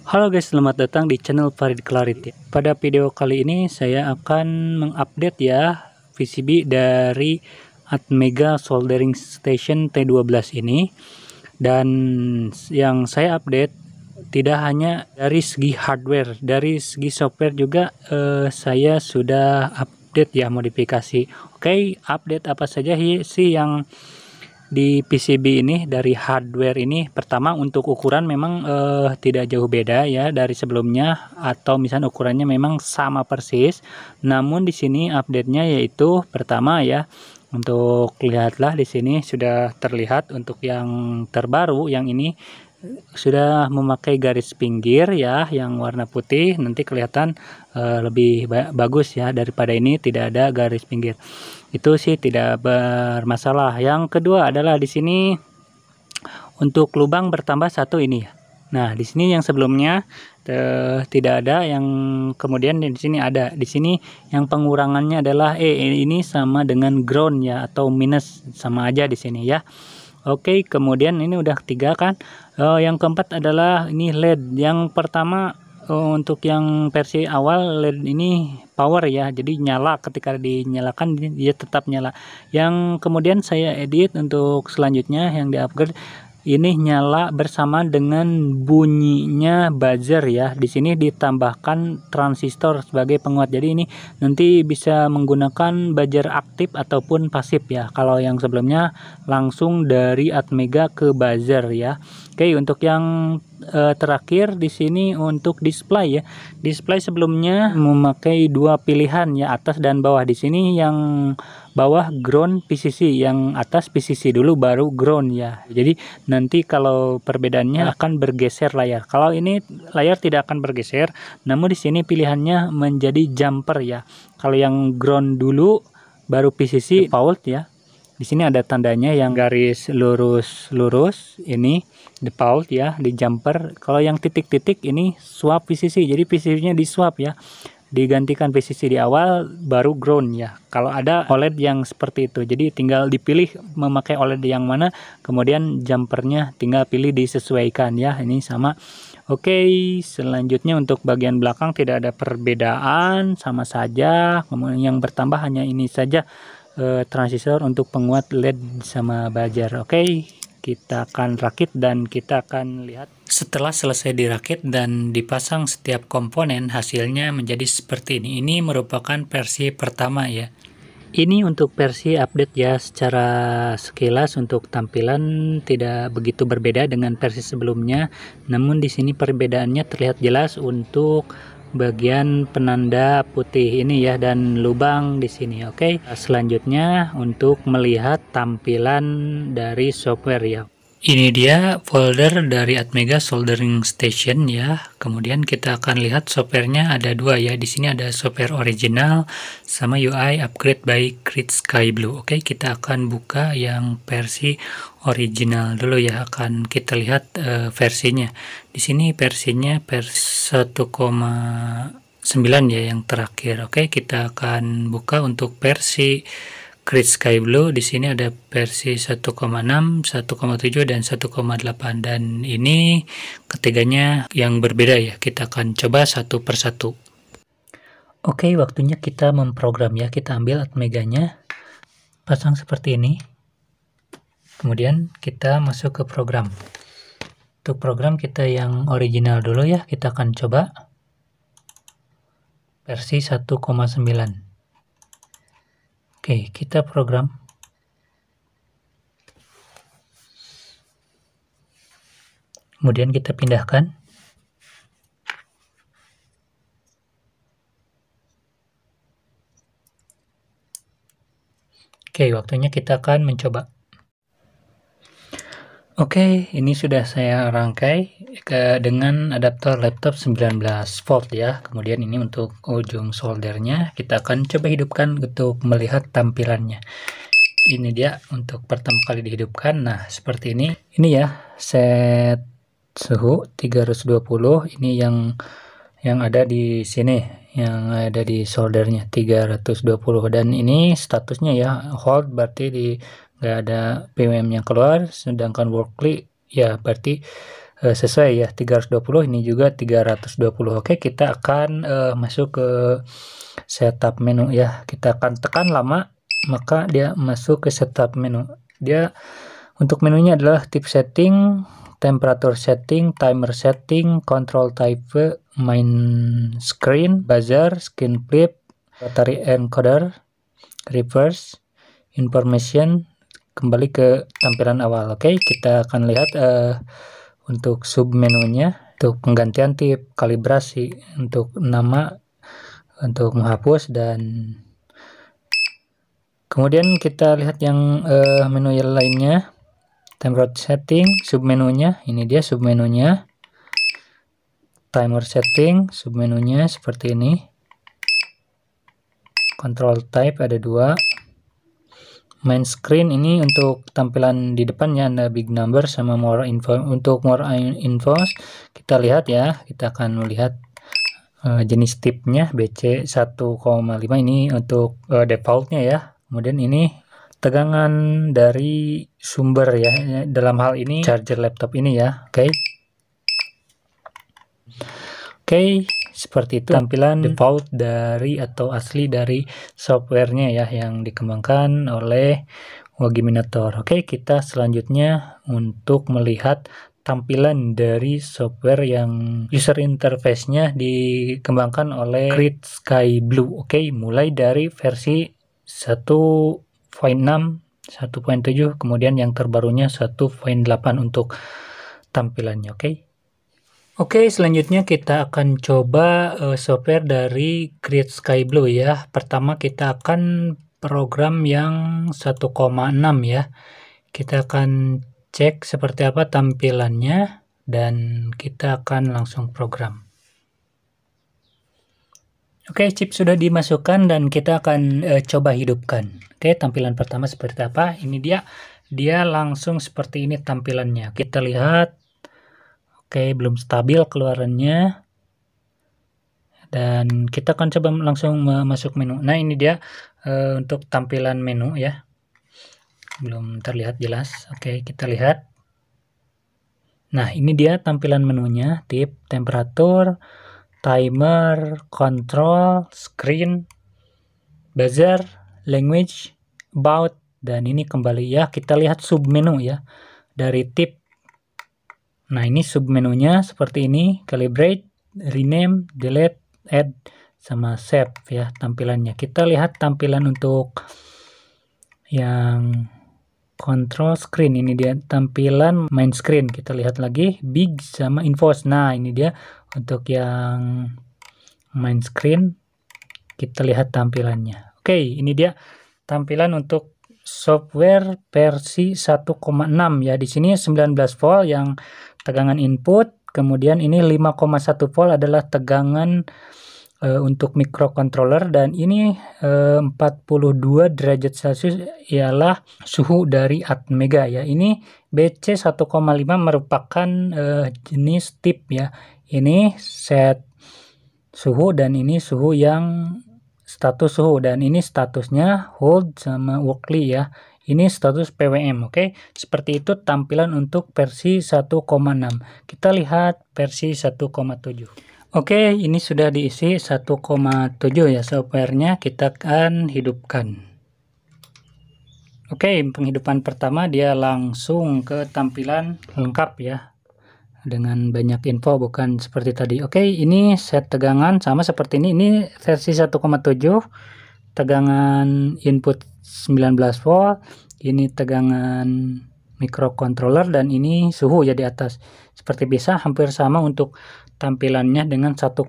Halo guys, selamat datang di channel Farid Clarity. Pada video kali ini saya akan mengupdate ya PCB dari Atmega Soldering Station T12 ini. Dan yang saya update tidak hanya dari segi hardware, dari segi software juga saya sudah update ya, modifikasi. Oke, update apa saja sih yang di PCB ini dari hardware ini? Pertama, untuk ukuran memang tidak jauh beda ya dari sebelumnya, atau misalnya ukurannya memang sama persis. Namun di sini update-nya yaitu pertama ya, untuk lihatlah di sini sudah terlihat untuk yang terbaru yang ini sudah memakai garis pinggir ya yang warna putih. Nanti kelihatan lebih bagus ya daripada ini tidak ada garis pinggir. Itu sih tidak bermasalah. Yang kedua adalah di sini untuk lubang bertambah satu ini. Nah, di sini yang sebelumnya tidak ada, yang kemudian di sini ada. Di sini yang pengurangannya adalah ini sama dengan ground ya, atau minus, sama aja di sini ya. Oke, kemudian ini udah ketiga kan. Yang keempat adalah ini LED. Yang pertama untuk yang versi awal LED ini power ya, jadi nyala, ketika dinyalakan dia tetap nyala. Yang kemudian saya edit untuk selanjutnya yang di upgrade ini nyala bersama dengan bunyinya buzzer ya. Di sini ditambahkan transistor sebagai penguat. Jadi ini nanti bisa menggunakan buzzer aktif ataupun pasif ya. Kalau yang sebelumnya langsung dari Atmega ke buzzer ya. Oke, untuk yang terakhir di sini untuk display ya. Display sebelumnya memakai dua pilihan ya, atas dan bawah. Di sini yang bawah ground PCC, yang atas PCC dulu baru ground ya. Jadi nanti kalau perbedaannya akan bergeser layar. Kalau ini layar tidak akan bergeser, namun di sini pilihannya menjadi jumper ya. Kalau yang ground dulu baru PCC default ya. Di sini ada tandanya yang garis lurus ini default ya, di jumper. Kalau yang titik-titik ini swap PCC. Jadi PCC-nya di swap ya. Digantikan PCC di awal baru ground ya. Kalau ada OLED yang seperti itu, jadi tinggal dipilih memakai OLED yang mana, kemudian jumpernya tinggal pilih disesuaikan ya. Ini sama. Oke, selanjutnya untuk bagian belakang tidak ada perbedaan, sama saja. Kemudian yang bertambah hanya ini saja, transistor untuk penguat LED sama buzzer. Oke, kita akan rakit dan kita akan lihat setelah selesai dirakit dan dipasang setiap komponen, hasilnya menjadi seperti ini. Ini merupakan versi pertama ya. Ini untuk versi update ya. Secara sekilas untuk tampilan tidak begitu berbeda dengan versi sebelumnya. Namun di sini perbedaannya terlihat jelas untuk bagian penanda putih ini ya, dan lubang di sini. Oke, selanjutnya untuk melihat tampilan dari software ya. Ini dia folder dari Atmega Soldering Station ya. Kemudian kita akan lihat softwarenya ada dua ya. Di sini ada software original sama UI upgrade by Grid Sky Blue. Oke, kita akan buka yang versi original dulu ya. Akan kita lihat versinya. Di sini versinya versi 1,9 ya yang terakhir. Oke, kita akan buka untuk versi Grid Sky Blue. Di sini ada versi 1,6, 1,7 dan 1,8, dan ini ketiganya yang berbeda ya. Kita akan coba satu persatu. Oke, waktunya kita memprogram ya. Kita ambil Atmeganya, pasang seperti ini. Kemudian kita masuk ke program. Untuk program kita yang original dulu ya. Kita akan coba versi 1,9. Oke, kita program. Kemudian kita pindahkan. Oke, waktunya kita akan mencoba. Oke, ini sudah saya rangkai dengan adaptor laptop 19 volt ya. Kemudian ini untuk ujung soldernya, kita akan coba hidupkan untuk melihat tampilannya. Ini dia untuk pertama kali dihidupkan. Nah, seperti ini. Ini ya, set suhu 320. Ini yang ada di sini, yang ada di soldernya 320, dan ini statusnya ya hold, berarti nggak ada PWM yang keluar. Sedangkan workly ya berarti sesuai ya 320, ini juga 320. Oke, kita akan masuk ke setup menu ya. Kita akan tekan lama, maka dia masuk ke setup menu. Dia untuk menunya adalah tip setting, temperature setting, timer setting, control type, main screen, buzzer, skin flip, rotary encoder, reverse, information, kembali ke tampilan awal. Oke, kita akan lihat untuk sub menunya, untuk penggantian tip, kalibrasi, untuk nama, untuk menghapus, dan kemudian kita lihat yang menu yang lainnya. Temperature setting, submenunya, ini dia submenunya. Timer setting, submenunya seperti ini. Control type ada 2. Main screen ini untuk tampilan di depannya ada big number sama more info. Untuk more info kita lihat ya, kita akan melihat jenis tipnya BC 1,5 ini untuk defaultnya ya. Kemudian ini tegangan dari sumber ya, dalam hal ini charger laptop ini ya. Oke, seperti itu tampilan default dari atau asli dari softwarenya ya, yang dikembangkan oleh Wagiminator. Oke, kita selanjutnya untuk melihat tampilan dari software yang user interface-nya dikembangkan oleh Create Sky Blue. Oke, mulai dari versi 1.6, 1.7, kemudian yang terbarunya 1.8 untuk tampilannya. Oke, selanjutnya kita akan coba software dari Create Sky Blue ya. Pertama kita akan program yang 1,6 ya. Kita akan cek seperti apa tampilannya dan kita akan langsung program. Oke, chip sudah dimasukkan dan kita akan coba hidupkan. Oke, tampilan pertama seperti apa? Ini dia langsung seperti ini tampilannya. Kita lihat. Oke, belum stabil keluarannya. Dan kita akan coba langsung masuk menu. Nah, ini dia untuk tampilan menu ya. Belum terlihat jelas. Oke, kita lihat. Nah, ini dia tampilan menunya. Tip, temperatur, timer, control, screen, buzzer, language, about, dan ini kembali ya. Kita lihat submenu ya. Dari tip. Nah, ini submenunya seperti ini, calibrate, rename, delete, add, sama save ya tampilannya. Kita lihat tampilan untuk yang control screen, ini dia tampilan main screen. Kita lihat lagi, big sama infos. Nah, ini dia untuk yang main screen. Kita lihat tampilannya. Oke, ini dia tampilan untuk software versi 1,6 ya. Di sini 19 volt yang tegangan input, kemudian ini 5,1 volt adalah tegangan untuk microcontroller, dan ini 42 derajat Celcius ialah suhu dari Atmega ya. Ini BC 1,5 merupakan jenis tip ya. Ini set suhu dan ini suhu yang status suhu, dan ini statusnya hold sama weekly ya. Ini status PWM. Oke, seperti itu tampilan untuk versi 1,6. Kita lihat versi 1,7. Oke, ini sudah diisi 1,7 ya softwarenya. Kita akan hidupkan. Oke, penghidupan pertama dia langsung ke tampilan lengkap ya, dengan banyak info, bukan seperti tadi. Oke, ini set tegangan sama seperti ini. Ini versi 1,7, tegangan input 19 volt, ini tegangan microcontroller, dan ini suhu ya di atas. Seperti biasa hampir sama untuk tampilannya dengan 1,6.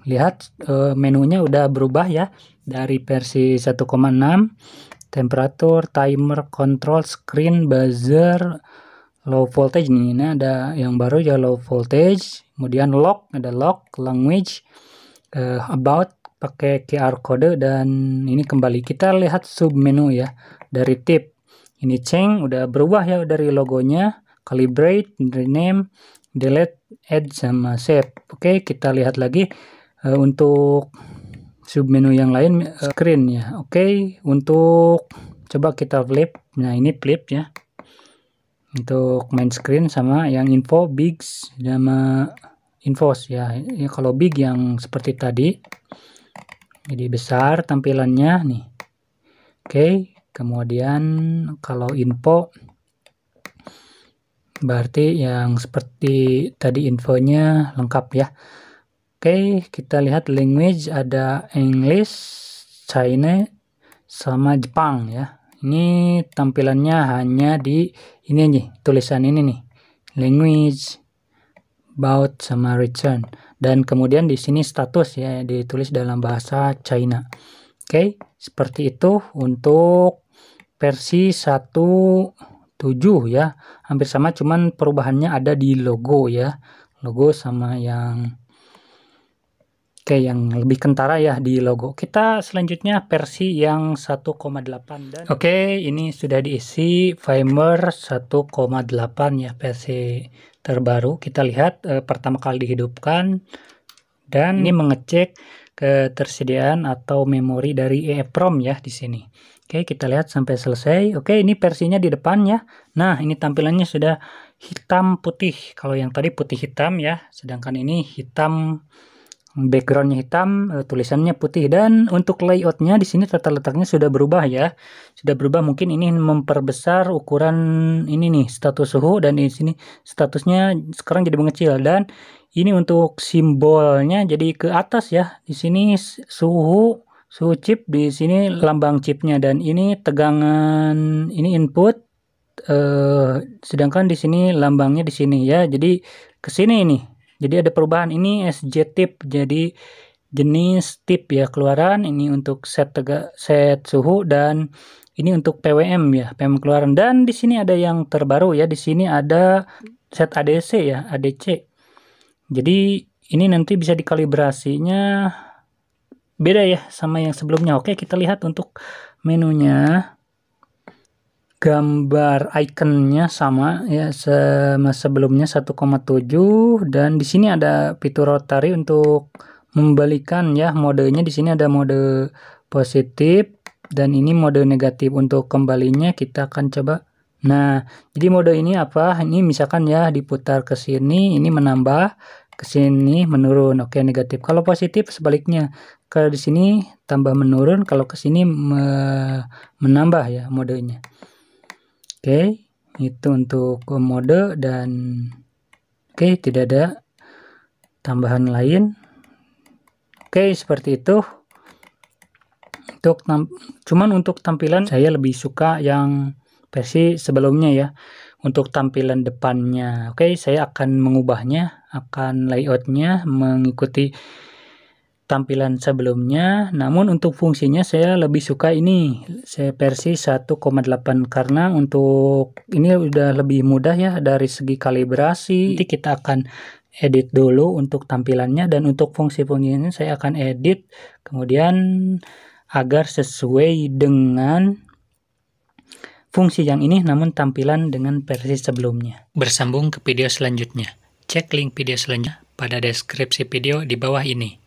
Lihat menunya udah berubah ya dari versi 1,6. Temperatur, timer, control, screen, buzzer, low voltage nih. Ini ada yang baru ya, low voltage. Kemudian lock, ada lock, language, about pakai QR code, dan ini kembali. Kita lihat sub menu ya dari tip. Ini change udah berubah ya dari logonya, calibrate, rename, delete, add, sama save. Oke, kita lihat lagi untuk submenu yang lain, screen ya. Oke, untuk coba kita flip. Nah, ini flip ya. Untuk main screen sama yang info big sama infos ya. Kalau big yang seperti tadi, jadi besar tampilannya nih. Oke, kemudian kalau info berarti yang seperti tadi infonya lengkap ya. Oke, kita lihat language ada English, China, sama Jepang ya. Ini tampilannya hanya di ini nih, tulisan ini nih. Language, about, sama return. Dan kemudian di sini status ya, ditulis dalam bahasa China. Oke, seperti itu untuk versi 1.7 ya. Hampir sama, cuman perubahannya ada di logo ya. Logo sama yang yang lebih kentara ya di logo. Kita selanjutnya versi yang 1.8 dan ini sudah diisi firmware 1.8 ya, versi terbaru. Kita lihat pertama kali dihidupkan dan ini mengecek ketersediaan atau memori dari EEPROM ya di sini. Oke, kita lihat sampai selesai. Oke, ini versinya di depan ya. Nah, ini tampilannya sudah hitam putih. Kalau yang tadi putih hitam ya, sedangkan ini hitam, backgroundnya hitam, tulisannya putih. Dan untuk layoutnya di sini tata letaknya sudah berubah ya, sudah berubah. Mungkin ini memperbesar ukuran ini nih status suhu, dan di sini statusnya sekarang jadi mengecil. Dan ini untuk simbolnya jadi ke atas ya. Di sini suhu chip, di sini lambang chipnya, dan ini tegangan, ini input. Sedangkan di sini lambangnya di sini ya. Jadi ke sini ini. Jadi ada perubahan, ini SJ tip, jadi jenis tip ya keluaran. Ini untuk set suhu, dan ini untuk PWM ya, PWM keluaran. Dan di sini ada yang terbaru ya, di sini ada set ADC ya, ADC. Jadi ini nanti bisa dikalibrasinya beda ya sama yang sebelumnya. Oke, kita lihat untuk menunya. Gambar ikonnya sama ya sama sebelumnya 1.7, dan di sini ada fitur rotary untuk membalikan ya modenya. Di sini ada mode positif dan ini mode negatif. Untuk kembalinya kita akan coba. Nah, jadi mode ini apa? Ini misalkan ya diputar ke sini, ini menambah, ke sini menurun. Oke, negatif. Kalau positif sebaliknya. Kalau di sini tambah menurun, kalau ke sini menambah ya modenya. Oke, itu untuk mode. Dan oke, tidak ada tambahan lain. Oke, seperti itu. Cuman untuk tampilan saya lebih suka yang versi sebelumnya ya. Untuk tampilan depannya, oke, saya akan mengubahnya, akan layoutnya mengikuti tampilan sebelumnya. Namun untuk fungsinya saya lebih suka ini, saya versi 1.8, karena untuk ini udah lebih mudah ya dari segi kalibrasi. Nanti kita akan edit dulu untuk tampilannya, dan untuk fungsi-fungsinya saya akan edit kemudian agar sesuai dengan fungsi yang ini, namun tampilan dengan versi sebelumnya. Bersambung ke video selanjutnya. Cek link video selanjutnya pada deskripsi video di bawah ini.